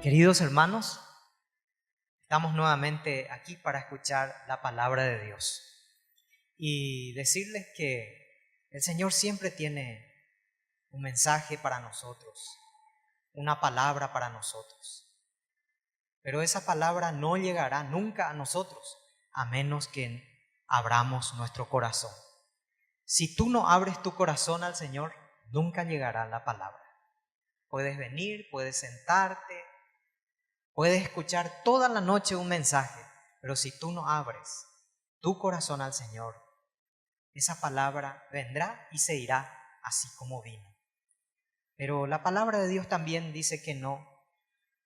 Queridos hermanos, estamos nuevamente aquí para escuchar la palabra de Dios y decirles que el Señor siempre tiene un mensaje para nosotros, una palabra para nosotros. Pero esa palabra no llegará nunca a nosotros a menos que abramos nuestro corazón. Si tú no abres tu corazón al Señor, nunca llegará la palabra. Puedes venir, puedes sentarte, puedes escuchar toda la noche un mensaje, pero si tú no abres tu corazón al Señor, esa palabra vendrá y se irá así como vino. Pero la palabra de Dios también dice que no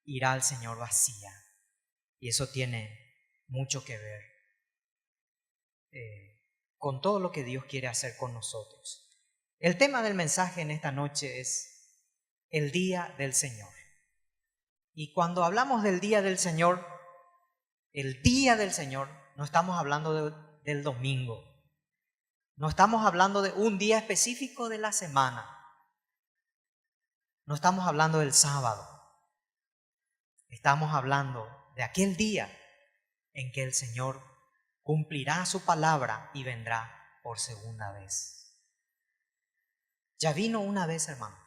irá al Señor vacía. Y eso tiene mucho que ver con todo lo que Dios quiere hacer con nosotros. El tema del mensaje en esta noche es el día del Señor. Y cuando hablamos del día del Señor, el día del Señor, no estamos hablando del domingo. No estamos hablando de un día específico de la semana. No estamos hablando del sábado. Estamos hablando de aquel día en que el Señor cumplirá su palabra y vendrá por segunda vez. Ya vino una vez, hermanos.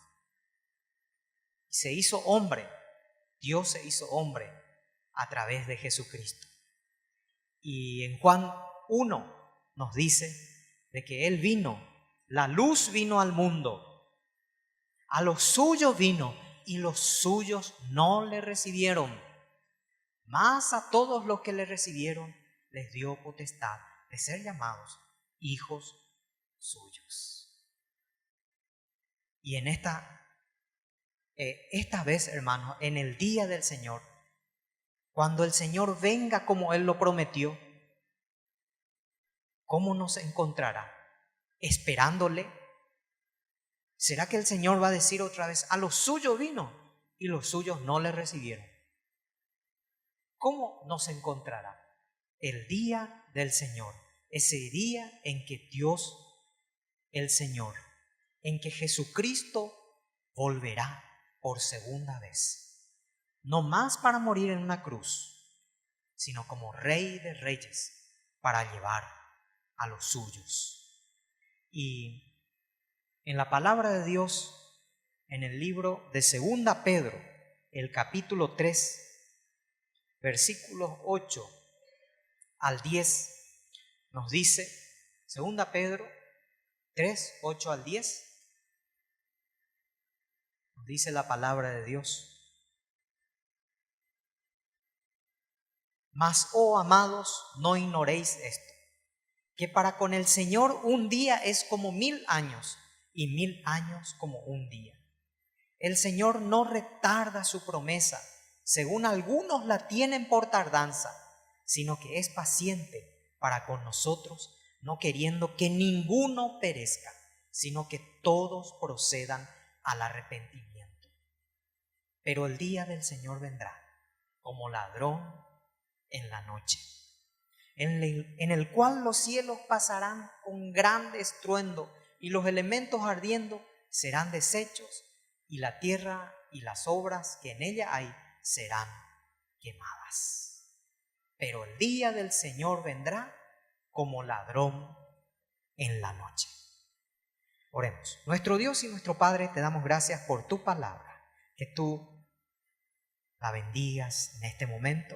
Se hizo hombre. Dios se hizo hombre a través de Jesucristo. Y en Juan 1 nos dice de que Él vino, la luz vino al mundo. A los suyos vino y los suyos no le recibieron. Mas a todos los que le recibieron les dio potestad de ser llamados hijos suyos. Y en esta vez, hermanos, en el día del Señor, cuando el Señor venga como Él lo prometió, ¿cómo nos encontrará? ¿Esperándole? ¿Será que el Señor va a decir otra vez, a los suyos vino y los suyos no le recibieron? ¿Cómo nos encontrará? El día del Señor, ese día en que Dios, el Señor, en que Jesucristo volverá por segunda vez. No más para morir en una cruz, sino como Rey de Reyes para llevar a los suyos. Y en la palabra de Dios, en el libro de 2 Pedro, el capítulo 3, versículos 8 al 10, nos dice, 2 Pedro 3, 8 al 10, nos dice la palabra de Dios. Mas, oh amados, no ignoréis esto, que para con el Señor un día es como 1000 años y 1000 años como un día. El Señor no retarda su promesa, según algunos la tienen por tardanza, sino que es paciente para con nosotros, no queriendo que ninguno perezca, sino que todos procedan al arrepentimiento. Pero el día del Señor vendrá como ladrón en la noche, en el cual los cielos pasarán con grande estruendo y los elementos ardiendo serán deshechos y la tierra y las obras que en ella hay serán quemadas. Pero el día del Señor vendrá como ladrón en la noche. Oremos. Nuestro Dios y nuestro Padre, te damos gracias por tu palabra, que tú la bendigas en este momento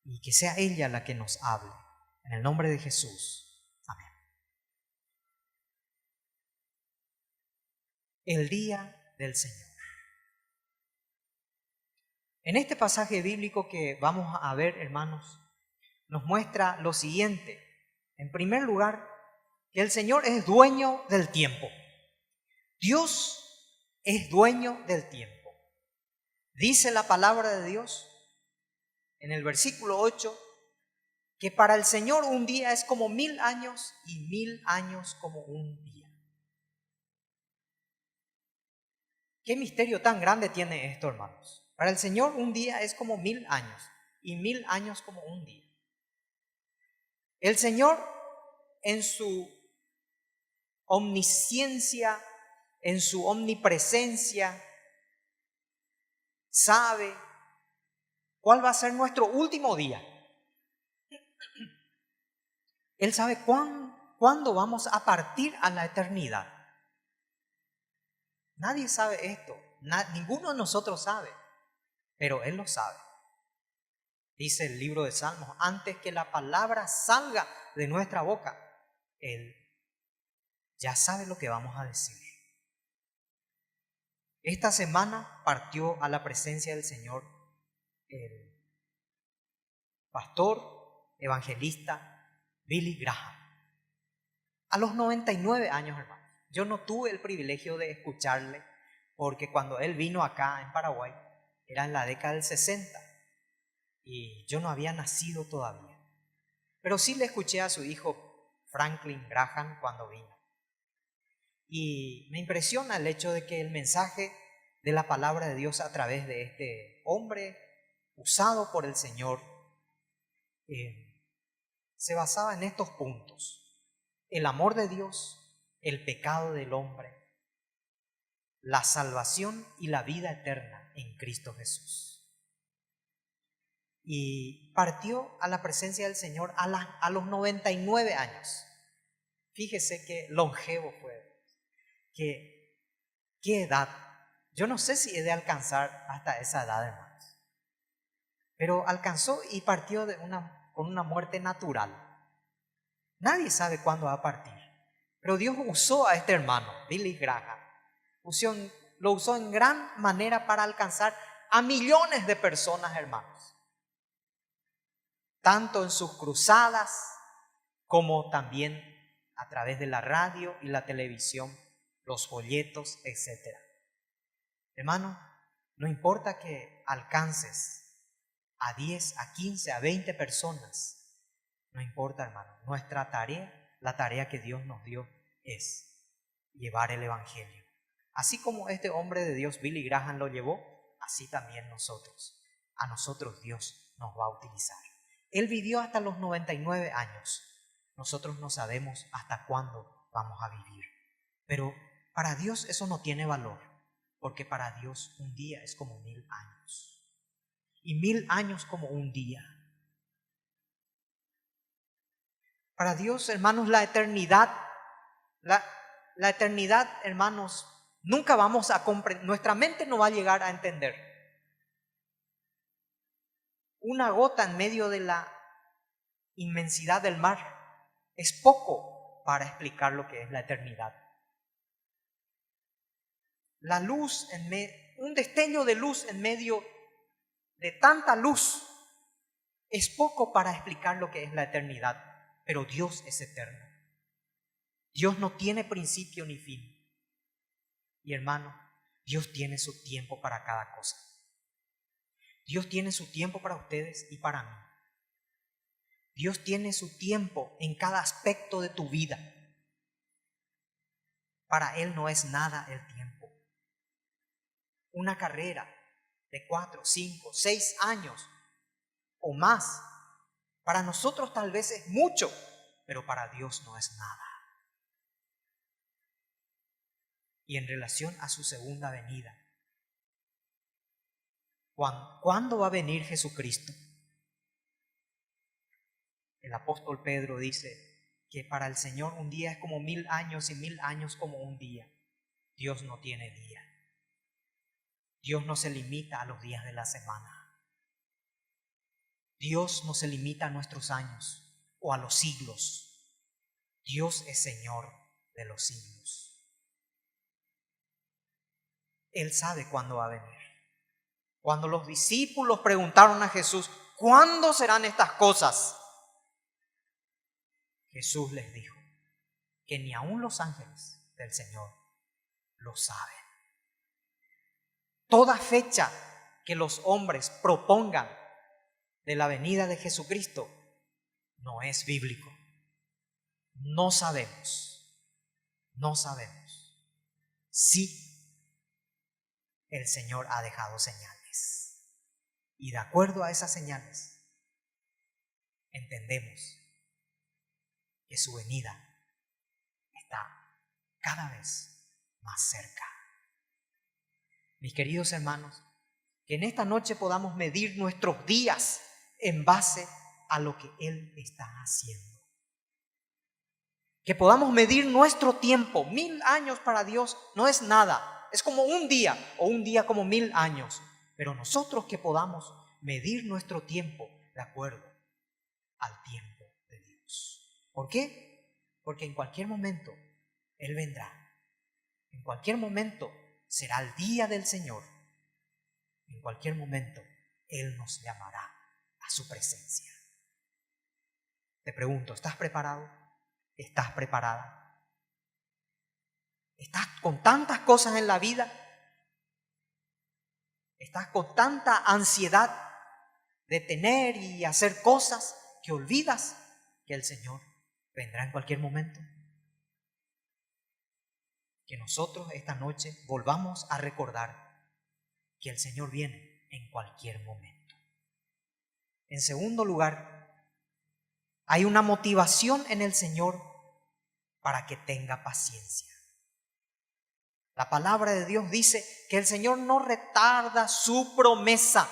y que sea ella la que nos hable. En el nombre de Jesús. Amén. El día del Señor. En este pasaje bíblico que vamos a ver, hermanos, nos muestra lo siguiente. En primer lugar, que el Señor es dueño del tiempo. Dios es dueño del tiempo. Dice la palabra de Dios en el versículo 8 que para el Señor un día es como 1000 años y 1000 años como un día. ¿Qué misterio tan grande tiene esto, hermanos? Para el Señor un día es como 1000 años y 1000 años como un día. El Señor en su omnisciencia, en su omnipresencia, sabe cuál va a ser nuestro último día. Él sabe cuándo vamos a partir a la eternidad. Nadie sabe esto, ninguno de nosotros sabe, pero Él lo sabe. Dice el libro de Salmos, antes que la palabra salga de nuestra boca, Él ya sabe lo que vamos a decir. Esta semana partió a la presencia del Señor el pastor, evangelista Billy Graham. A los 99 años, hermano. Yo no tuve el privilegio de escucharle porque cuando él vino acá en Paraguay era en la década del 60 y yo no había nacido todavía. Pero sí le escuché a su hijo Franklin Graham cuando vino. Y me impresiona el hecho de que el mensaje de la palabra de Dios a través de este hombre usado por el Señor se basaba en estos puntos: el amor de Dios, el pecado del hombre, la salvación y la vida eterna en Cristo Jesús. Y partió a la presencia del Señor a los 99 años. Fíjese qué longevo fue. ¿Qué edad? Yo no sé si he de alcanzar hasta esa edad, hermanos. Pero alcanzó y partió con una muerte natural. Nadie sabe cuándo va a partir. Pero Dios usó a este hermano, Billy Graham. Lo usó en gran manera para alcanzar a millones de personas, hermanos. Tanto en sus cruzadas como también a través de la radio y la televisión, los folletos, etc. Hermano, no importa que alcances a 10, a 15, a 20 personas. No importa, hermano. Nuestra tarea, la tarea que Dios nos dio, es llevar el Evangelio. Así como este hombre de Dios, Billy Graham, lo llevó, así también nosotros. A nosotros Dios nos va a utilizar. Él vivió hasta los 99 años. Nosotros no sabemos hasta cuándo vamos a vivir. Pero para Dios eso no tiene valor, porque para Dios un día es como 1000 años. Y 1000 años como un día. Para Dios, hermanos, la eternidad, hermanos, nunca vamos a comprender, nuestra mente no va a llegar a entender. Una gota en medio de la inmensidad del mar es poco para explicar lo que es la eternidad. La luz, un destello de luz en medio de tanta luz es poco para explicar lo que es la eternidad, pero Dios es eterno. Dios no tiene principio ni fin. Y hermano, Dios tiene su tiempo para cada cosa. Dios tiene su tiempo para ustedes y para mí. Dios tiene su tiempo en cada aspecto de tu vida. Para Él no es nada el tiempo. Una carrera de 4, 5, 6 años o más, para nosotros tal vez es mucho, pero para Dios no es nada. Y en relación a su segunda venida, ¿cuándo va a venir Jesucristo? El apóstol Pedro dice que para el Señor un día es como 1000 años y 1000 años como un día. Dios no tiene día. Dios no se limita a los días de la semana. Dios no se limita a nuestros años o a los siglos. Dios es Señor de los siglos. Él sabe cuándo va a venir. Cuando los discípulos preguntaron a Jesús, ¿cuándo serán estas cosas? Jesús les dijo que ni aun los ángeles del Señor lo saben. Toda fecha que los hombres propongan de la venida de Jesucristo no es bíblico. No sabemos. No sabemos. Sí, el Señor ha dejado señales. Y de acuerdo a esas señales, entendemos que su venida está cada vez más cerca. Mis queridos hermanos, Que en esta noche podamos medir nuestros días en base a lo que Él está haciendo. Que podamos medir nuestro tiempo. 1000 años para Dios no es nada. Es como un día, o un día como 1000 años. Pero nosotros que podamos medir nuestro tiempo de acuerdo al tiempo de Dios. ¿Por qué? Porque en cualquier momento Él vendrá. En cualquier momento será el día del Señor. En cualquier momento Él nos llamará a su presencia. Te pregunto, ¿estás preparado? ¿Estás preparada? ¿Estás con tantas cosas en la vida? ¿Estás con tanta ansiedad de tener y hacer cosas que olvidas que el Señor vendrá en cualquier momento? Que nosotros esta noche volvamos a recordar que el Señor viene en cualquier momento. En segundo lugar, hay una motivación en el Señor para que tenga paciencia. La palabra de Dios dice que el Señor no retarda su promesa.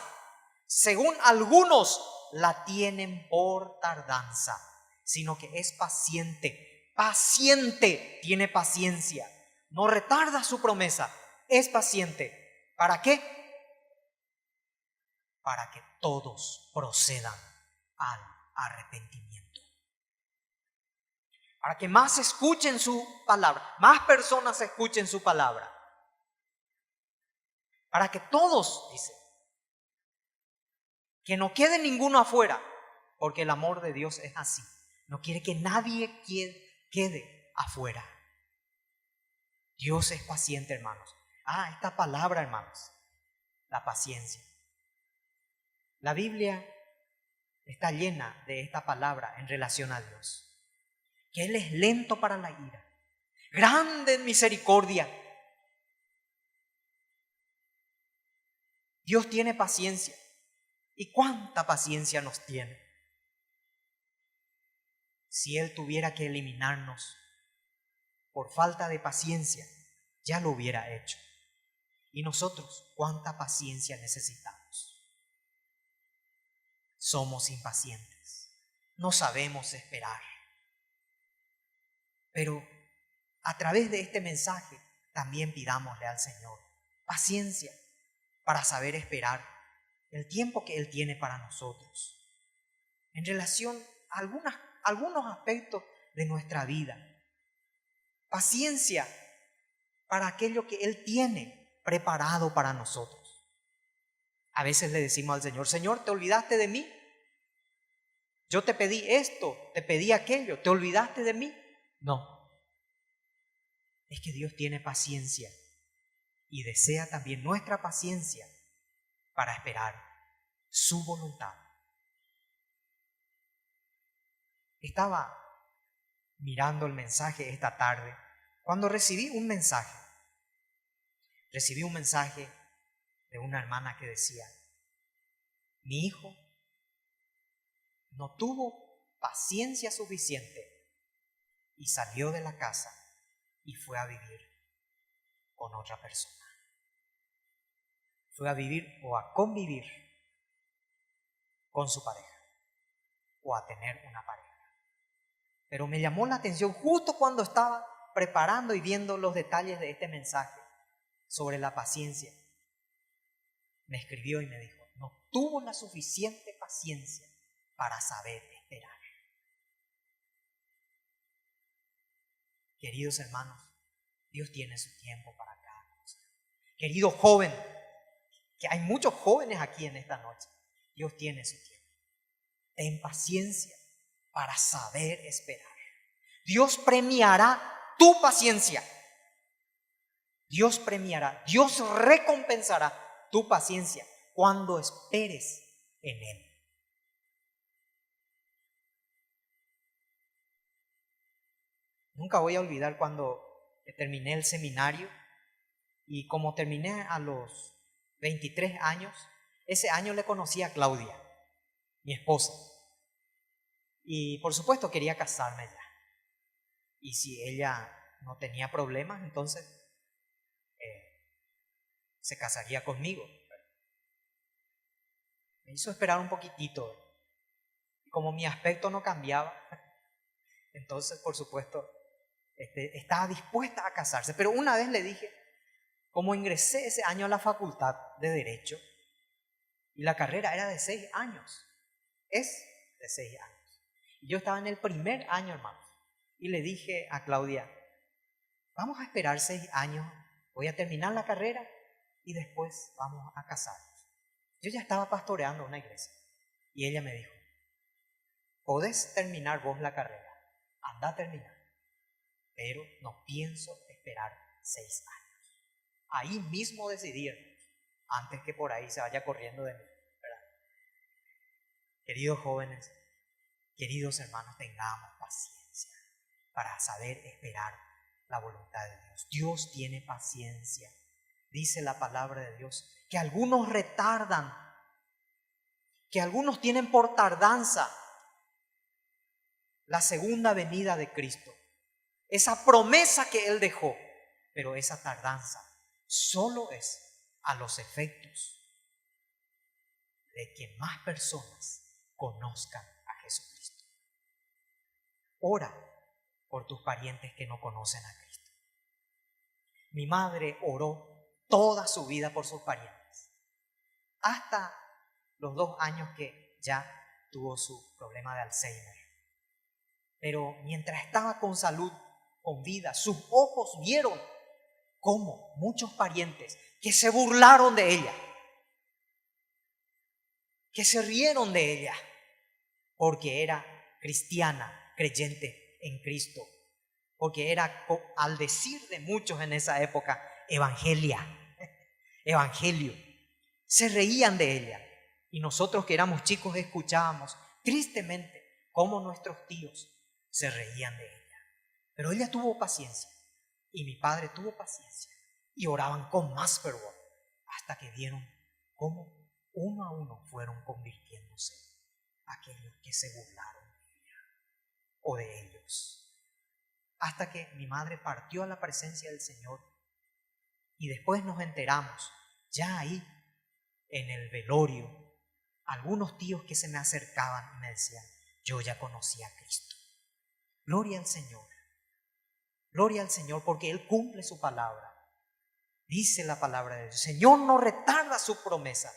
Según algunos la tienen por tardanza, sino que es paciente. Paciente, tiene paciencia. No retarda su promesa, es paciente. ¿Para qué? Para que todos procedan al arrepentimiento. Para que más escuchen su palabra, más personas escuchen su palabra. Para que todos, dice, que no quede ninguno afuera, porque el amor de Dios es así. No quiere que nadie quede afuera. Dios es paciente, hermanos. Esta palabra, hermanos, la paciencia. La Biblia está llena de esta palabra en relación a Dios. Que Él es lento para la ira, grande en misericordia. Dios tiene paciencia. ¿Y cuánta paciencia nos tiene? Si Él tuviera que eliminarnos por falta de paciencia, ya lo hubiera hecho. ¿Y nosotros cuánta paciencia necesitamos? Somos impacientes, no sabemos esperar. Pero a través de este mensaje también pidámosle al Señor paciencia para saber esperar el tiempo que Él tiene para nosotros en relación a algunos aspectos de nuestra vida. Paciencia para aquello que Él tiene preparado para nosotros. A veces le decimos al Señor: Señor, ¿te olvidaste de mí? Yo te pedí esto, te pedí aquello, ¿te olvidaste de mí? No. Es que Dios tiene paciencia y desea también nuestra paciencia para esperar su voluntad. Estaba mirando el mensaje esta tarde cuando recibí un mensaje. Recibí un mensaje de una hermana que decía: mi hijo no tuvo paciencia suficiente y salió de la casa y fue a vivir con otra persona. Fue a vivir o a convivir con su pareja o a tener una pareja. Pero me llamó la atención justo cuando estaba preparando y viendo los detalles de este mensaje sobre la paciencia. Me escribió y me dijo: no tuvo la suficiente paciencia para saber esperar. Queridos hermanos, Dios tiene su tiempo para cada cosa. Querido joven, que hay muchos jóvenes aquí en esta noche, Dios tiene su tiempo. Ten paciencia para saber esperar. Dios premiará tu paciencia. Dios premiará, Dios recompensará tu paciencia cuando esperes en Él. Nunca voy a olvidar cuando terminé el seminario y como terminé a los 23 años, ese año le conocí a Claudia, mi esposa. Y por supuesto quería casarme ya. Y si ella no tenía problemas, entonces se casaría conmigo. Me hizo esperar un poquitito. Y como mi aspecto no cambiaba, entonces, por supuesto, estaba dispuesta a casarse. Pero una vez le dije, como ingresé ese año a la facultad de Derecho, y la carrera era de 6 años, es de 6 años. Y yo estaba en el primer año, hermanos, y le dije a Claudia, vamos a esperar 6 años, voy a terminar la carrera y después vamos a casarnos. Yo ya estaba pastoreando una iglesia y ella me dijo, podés terminar vos la carrera, anda a terminar, pero no pienso esperar 6 años. Ahí mismo decidí, antes que por ahí se vaya corriendo de mí, ¿verdad? Queridos jóvenes, queridos hermanos, tengamos paciencia para saber esperar la voluntad de Dios. Dios tiene paciencia. Dice la palabra de Dios que algunos retardan, que algunos tienen por tardanza la segunda venida de Cristo. Esa promesa que Él dejó, pero esa tardanza solo es a los efectos de que más personas conozcan a Jesucristo. Ora por tus parientes que no conocen a Cristo. Mi madre oró toda su vida por sus parientes, hasta los 2 años que ya tuvo su problema de Alzheimer. Pero mientras estaba con salud, con vida, sus ojos vieron cómo muchos parientes que se burlaron de ella, que se rieron de ella, porque era cristiana, creyente en Cristo, porque era, al decir de muchos en esa época, evangelio, se reían de ella. Y nosotros que éramos chicos escuchábamos tristemente cómo nuestros tíos se reían de ella. Pero ella tuvo paciencia y mi padre tuvo paciencia y oraban con más fervor hasta que vieron cómo uno a uno fueron convirtiéndose aquellos que se burlaron de ella o de ellos. Hasta que mi madre partió a la presencia del Señor y después nos enteramos, ya ahí en el velorio, algunos tíos que se me acercaban y me decían, yo ya conocí a Cristo. Gloria al Señor porque Él cumple su palabra. Dice la palabra de Dios, el Señor no retarda su promesa,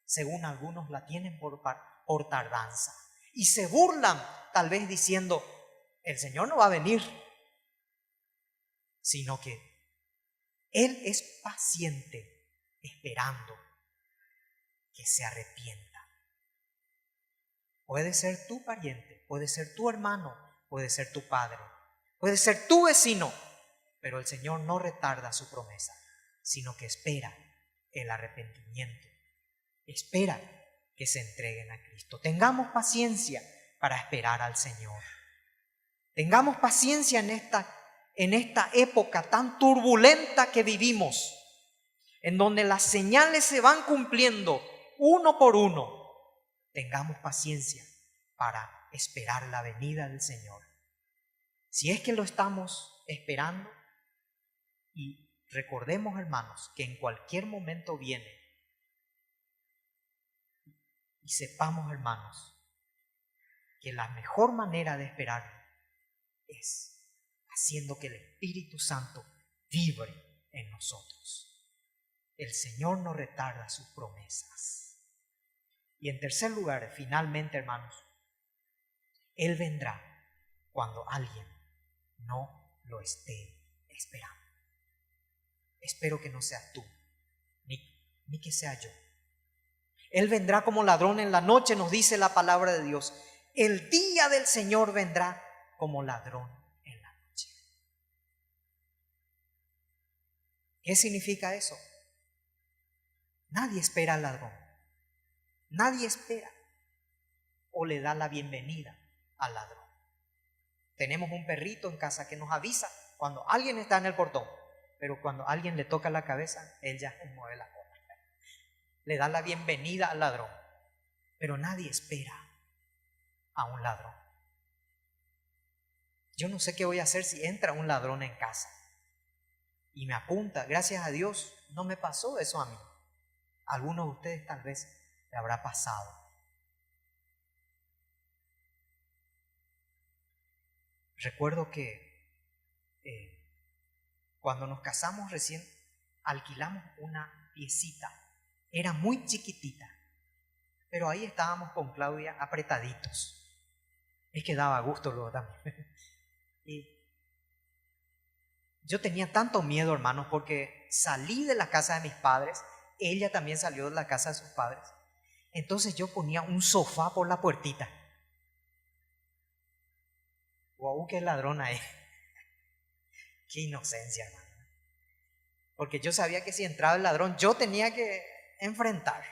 según algunos la tienen por tardanza. Y se burlan tal vez diciendo, el Señor no va a venir, sino que Él es paciente esperando que se arrepienta. Puede ser tu pariente, puede ser tu hermano, puede ser tu padre, puede ser tu vecino, pero el Señor no retarda su promesa, sino que espera el arrepentimiento, espera que se entreguen a Cristo. Tengamos paciencia para esperar al Señor. Tengamos paciencia en esta época tan turbulenta que vivimos, en donde las señales se van cumpliendo uno por uno. Tengamos paciencia para esperar la venida del Señor. Si es que lo estamos esperando, y recordemos, hermanos, que en cualquier momento viene. Y sepamos, hermanos, que la mejor manera de esperar es haciendo que el Espíritu Santo vibre en nosotros. El Señor no retarda sus promesas. Y en tercer lugar, finalmente, hermanos, Él vendrá cuando alguien no lo esté esperando. Espero que no seas tú, ni que sea yo. Él vendrá como ladrón en la noche, nos dice la palabra de Dios. El día del Señor vendrá como ladrón en la noche. ¿Qué significa eso? Nadie espera al ladrón. Nadie espera o le da la bienvenida al ladrón. Tenemos un perrito en casa que nos avisa cuando alguien está en el portón, pero cuando alguien le toca la cabeza, él ya se mueve la cola. Le da la bienvenida al ladrón, pero nadie espera a un ladrón. Yo no sé qué voy a hacer si entra un ladrón en casa y me apunta. Gracias a Dios no me pasó eso a mí. Algunos de ustedes tal vez le habrá pasado. Recuerdo que cuando nos casamos recién alquilamos una piecita. Era muy chiquitita, pero ahí estábamos con Claudia apretaditos. Es que daba gusto luego también. Y yo tenía tanto miedo, hermanos, porque salí de la casa de mis padres, ella también salió de la casa de sus padres. Entonces yo ponía un sofá por la puertita. Guau, qué ladrona es. Qué inocencia, hermano. Porque yo sabía que si entraba el ladrón, yo tenía que enfrentar.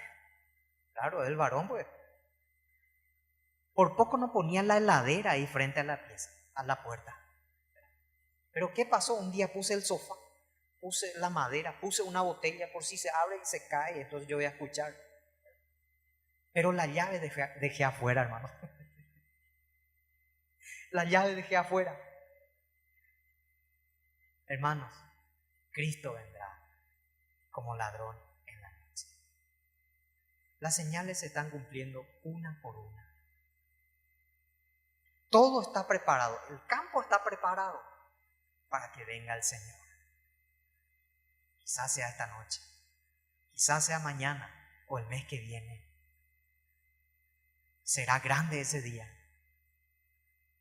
Claro, el varón, pues. Por poco no ponía la heladera ahí frente a la pieza, a la puerta. Pero ¿qué pasó? Un día puse el sofá, puse la madera, puse una botella por si se abre y se cae, entonces yo voy a escuchar. Pero la llave dejé afuera, hermano. La llave dejé afuera. Hermanos, Cristo vendrá como ladrón en la noche. Las señales se están cumpliendo una por una. Todo está preparado, el campo está preparado para que venga el Señor. Quizás sea esta noche, quizás sea mañana o el mes que viene. Será grande ese día.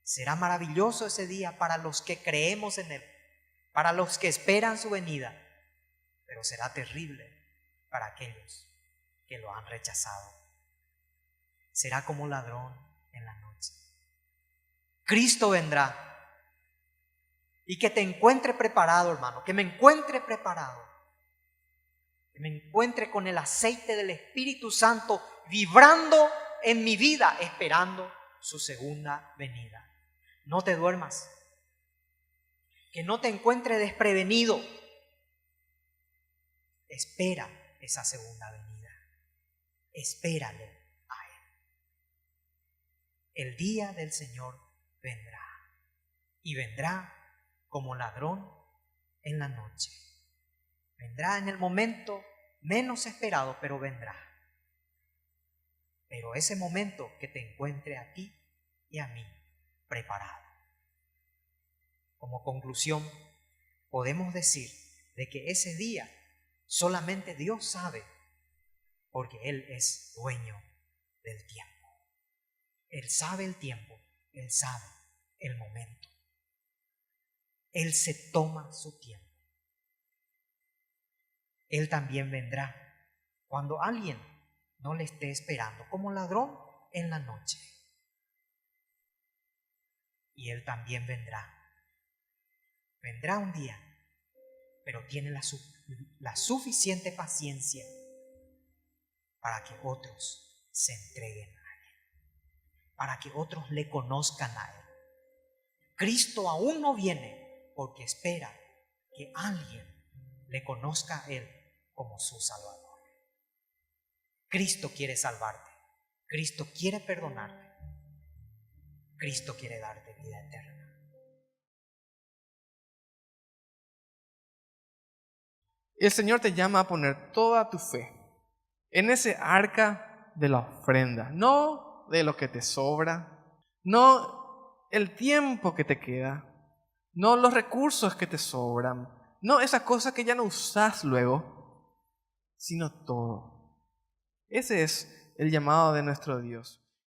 Será maravilloso ese día para los que creemos en Él, para los que esperan su venida, pero será terrible para aquellos que lo han rechazado. Será como ladrón en la noche. Cristo vendrá. Y que te encuentre preparado, hermano, que me encuentre preparado, que me encuentre con el aceite del Espíritu Santo vibrando en mi vida, esperando su segunda venida. No te duermas, que no te encuentre desprevenido. Espera esa segunda venida, espérale a Él. El día del Señor vendrá, y vendrá como ladrón en la noche. Vendrá en el momento menos esperado, pero vendrá. Pero ese momento que te encuentre a ti y a mí preparado. Como conclusión, podemos decir de que ese día solamente Dios sabe, porque Él es dueño del tiempo. Él sabe el tiempo, Él sabe el momento. Él se toma su tiempo. Él también vendrá cuando alguien no le esté esperando, como ladrón en la noche. Y Él también vendrá. Vendrá un día, pero tiene la suficiente paciencia para que otros se entreguen a Él, para que otros le conozcan a Él. Cristo aún no viene porque espera que alguien le conozca a Él como su Salvador. Cristo quiere salvarte. Cristo quiere perdonarte. Cristo quiere darte vida eterna. El Señor te llama a poner toda tu fe en ese arca de la ofrenda, no de lo que te sobra, no el tiempo que te queda, no los recursos que te sobran, no esa cosa que ya no usás luego, sino todo. Ese es el llamado de nuestro Dios.